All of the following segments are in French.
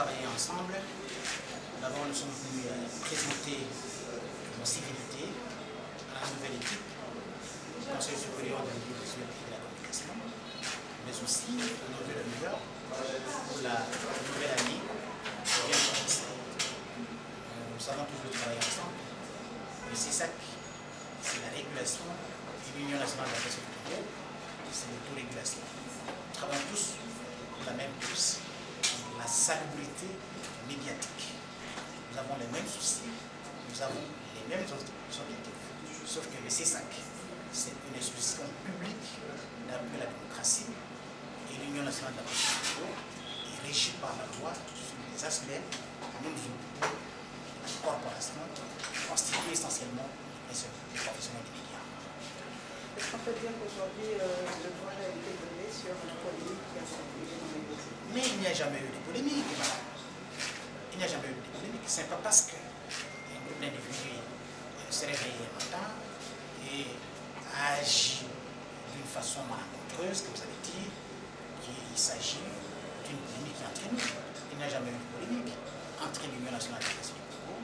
travaillé ensemble. D'abord, nous sommes venus présenter nos civilités à la nouvelle équipe du Conseil supérieur de l'audiovisuel et de la communication, mais aussi nos vœux de meilleur pour la nouvelle année qui vient de commencer. Nous savons toujours travailler ensemble. Le CESAC, c'est la régulation, et l'Union nationale de la presse du Congo, c'est l'autorégulation. Nous travaillons tous pour la même cause, la salubrité médiatique. Nous avons les mêmes soucis, nous avons les mêmes objectifs, sauf que le CESAC, c'est une institution publique d'appui à la démocratie, et l'Union nationale de la presse du Congo est régie par la loi sur les aspects que nous nous occupons de la corporation constituée essentiellement des professionnels des médias. Est-ce qu'on peut dire qu'aujourd'hui, le voile a été donné sur la polémique qui a circulé dans les médias? Mais il n'y a jamais eu de polémique, madame. Il n'y a jamais eu de polémique. Ce n'est pas parce qu'un groupe d'individus s'est réveillé un matin et a agi d'une façon malencontreuse, que vous avez dit, qu'il s'agit d'une polémique entre nous. Il n'y a jamais eu de polémique entre l'Union nationale de la presse du Congo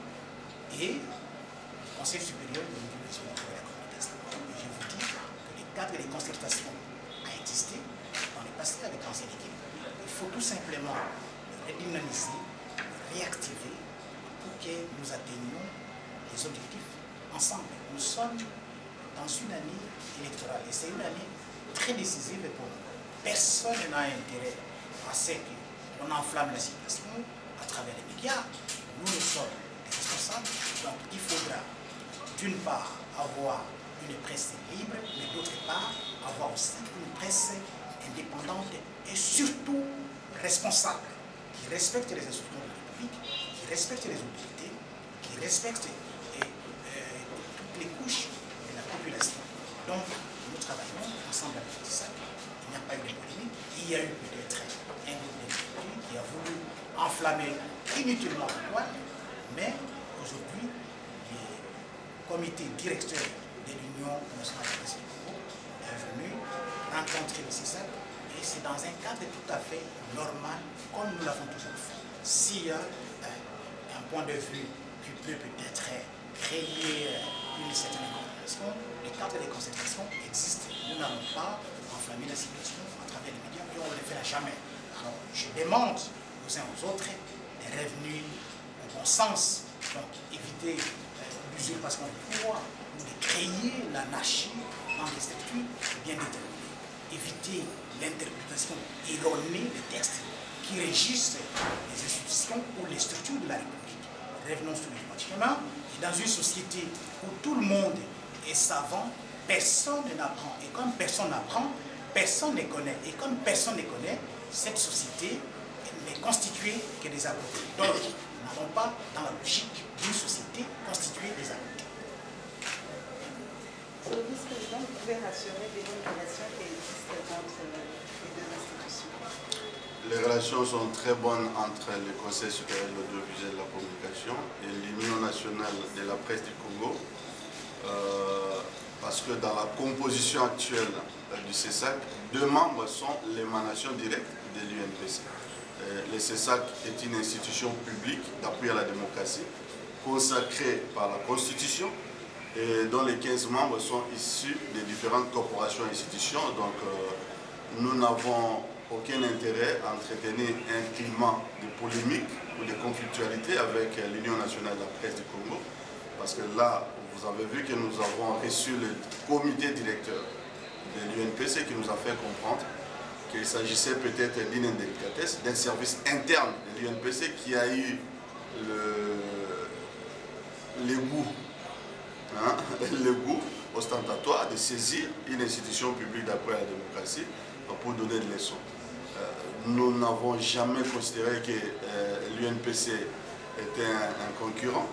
et le Conseil supérieur de l'audiovisuel et de la communication. Je vous dis que le cadre des concertations a existé dans le passé avec l'ancienne équipe. Il faut tout simplement le redynamiser, le réactiver pour que nous atteignions les objectifs ensemble. Nous sommes dans une année électorale et c'est une année très décisive pour nous. Personne n'a intérêt à ce qu'on enflamme la situation à travers les médias. Nous sommes des responsables, donc il faudra d'une part avoir une presse libre, mais d'autre part avoir aussi une presse indépendante et surtout responsable, qui respecte les institutions de la République, qui respecte les autorités, qui respecte toutes les couches de la population. Donc, nous travaillons ensemble avec le CESAC. Il n'y a pas eu de polémique. Il y a eu peut-être un groupe d'individus qui a voulu enflammer inutilement le voile, mais aujourd'hui, le comité directeur de l'Union nationale de la presse du Congo est venu rencontrer le CESAC. Et c'est dans un cadre tout à fait normal, comme nous l'avons toujours fait. S'il y a un point de vue qui peut peut-être créer une certaine incompréhension, le cadre des concertations existe. Nous n'allons pas enflammer la situation à travers les médias et on ne le fera jamais. Alors, je demande aux uns aux autres des revenus au bon sens, donc éviter l'usurpation du pouvoir ou de créer l'anarchie dans des structures bien déterminées. Éviter l'interprétation erronée des textes qui régissent les institutions ou les structures de la République. Revenons sur le droit chemin. Et dans une société où tout le monde est savant, personne n'apprend. Et comme personne n'apprend, personne ne connaît. Et comme personne ne connaît, cette société n'est constituée que des abrutis. Donc, nous n'avons pas dans la logique d'une société constituée des abrutis. Le vice-président, vous pouvez rassurer des bonnes relations qui existent entre les deux institutions? Les relations sont très bonnes entre le Conseil supérieur de l'audiovisuel et de la communication et l'Union nationale de la presse du Congo, parce que dans la composition actuelle du CESAC, 2 membres sont l'émanation directe de l'UNPC. Le CESAC est une institution publique d'appui à la démocratie, consacrée par la Constitution, et dont les 15 membres sont issus des différentes corporations et institutions. Donc nous n'avons aucun intérêt à entretenir un climat de polémique ou de conflictualité avec l'Union nationale de la presse du Congo, parce que là, vous avez vu que nous avons reçu le comité directeur de l'UNPC qui nous a fait comprendre qu'il s'agissait peut-être d'une indélicatesse, d'un service interne de l'UNPC qui a eu le goût ostentatoire de saisir une institution publique d'appui à la démocratie pour donner des leçons. Nous n'avons jamais considéré que l'UNPC était un concurrent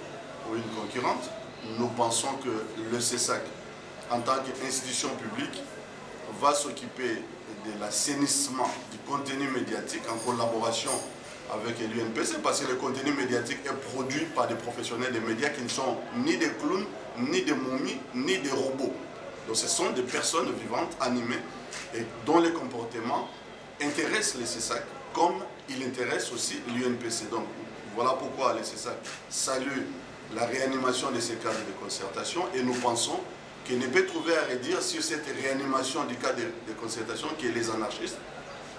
ou une concurrente. Nous pensons que le CESAC, en tant qu'institution publique, va s'occuper de l'assainissement du contenu médiatique en collaboration avec l'UNPC, parce que le contenu médiatique est produit par des professionnels des médias qui ne sont ni des clowns, ni des momies, ni des robots. Donc ce sont des personnes vivantes, animées, et dont les comportements intéressent le CESAC comme il intéresse aussi l'UNPC. Donc voilà pourquoi le CESAC salue la réanimation de ces cadres de concertation et nous pensons qu'il ne peut trouver à redire sur cette réanimation du cadre de concertation que les anarchistes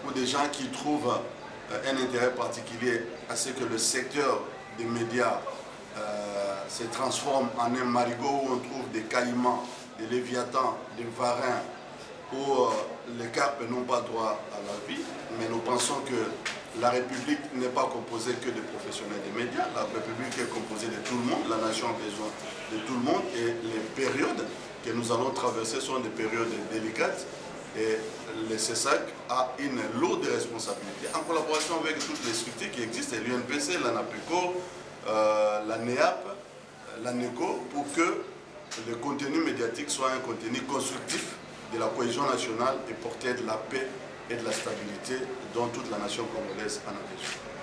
ou des gens qui trouvent un intérêt particulier à ce que le secteur des médias se transforme en un marigot où on trouve des caïmans, des léviathans, des varins, où les carpes n'ont pas droit à la vie. Mais nous pensons que la République n'est pas composée que de professionnels des médias. La République est composée de tout le monde. La nation a besoin de tout le monde. Et les périodes que nous allons traverser sont des périodes délicates. Et le CESAC a une lourde responsabilité en collaboration avec toutes les structures qui existent, l'UNPC, la NAPECO, la NEAP, la NECO, pour que le contenu médiatique soit un contenu constructif de la cohésion nationale et porter de la paix et de la stabilité dont toute la nation congolaise en a besoin.